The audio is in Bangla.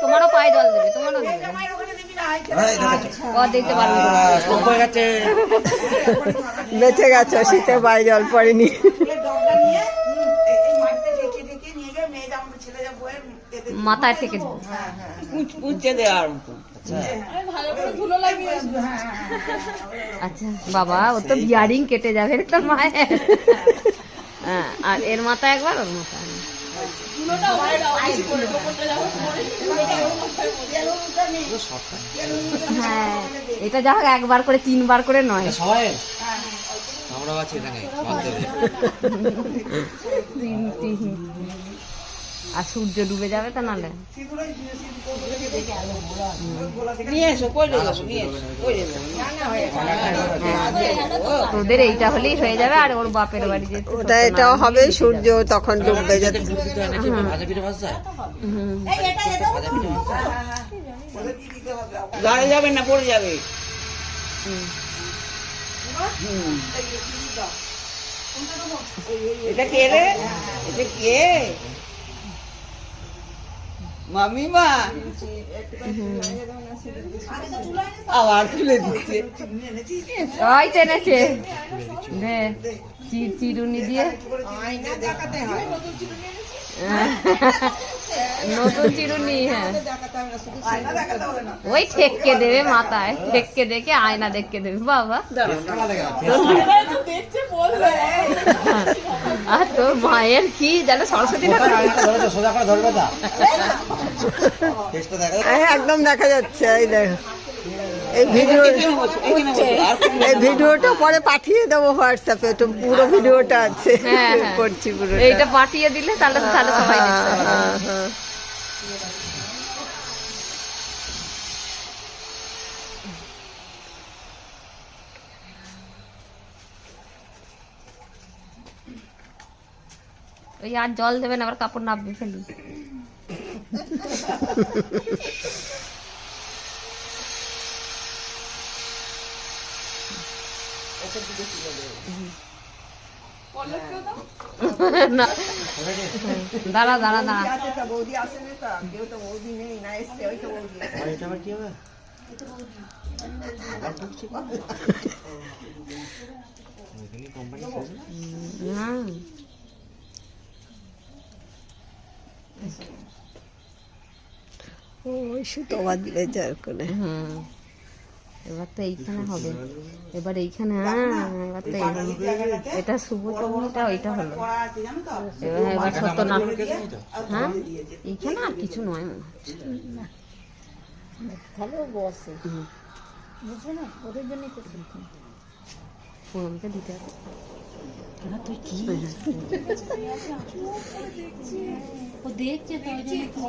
তোমারও পায়ে জল দেবে, তোমারও দেবে। দেখতে পারবে বেঁচে গেছো, শীতে পায়ে জল পড়েনি। মাথায় থেকে আচ্ছা বাবা, ও তো বিয়ারিং কেটে যাবে তোর মায়ের। হ্যাঁ, আর এর মাথায় একবার, ওর মাথায়। হ্যাঁ, এটা যা হোক একবার করে 3 বার করে নয়। আর সূর্য ডুবে যাবে তো, নালে তোদের এইটা হলেই হয়ে যাবে। আর ওর বাপের বাড়ি যেতে ওটা এটাও হবে, সূর্য তখন ডুববে যাবে। যাবে না, পড়ে যাবে। এটা কে রে? এটা কে? মামিমা আবার তুলে দিচ্ছে। ওই টেনেছে চিরুনি দিয়ে, নতুন চিরুনি। হ্যাঁ, ওই ঠেককে দেবে মাথায়, ঠেককে দেখে আয়না দেখে দেবে। বাবা, আর তোর মায়ের কি জানো, সরস্বতী একদম দেখা যাচ্ছে। এই দেখো, এই ভিডিওটা পরে পাঠিয়ে দেবো হোয়াটসঅ্যাপে, তো পুরো ভিডিওটা আছে। হ্যাঁ, করছি পুরো, এইটা পাঠিয়ে দিলে তাহলে সবাই দেখতে পাবে। ওই আর জল দেবে না, আবার কাপড় নাববে ফেলি। দাঁড়া দাঁড়া দাঁড়া, বৌদি আসেনি তো, কেউ তো বৌদি নেই না, এসছে ওই তো বৌদি। ওই সুতো বাঁধলে চার করে। এবার তো এইখানে হবে, এবার এইখানে। এবার তো এটা শুভ চমনিটা ওইটা হলো। এবার সত্য না, হ্যাঁ এইখানে আর কিছু নয় মনে হচ্ছে। ভালো বসে, বুঝছো না, ওদের জন্যই তো শুনতাম। পুরোকে দিতে হবে। তুই কি ও দেখছে তো।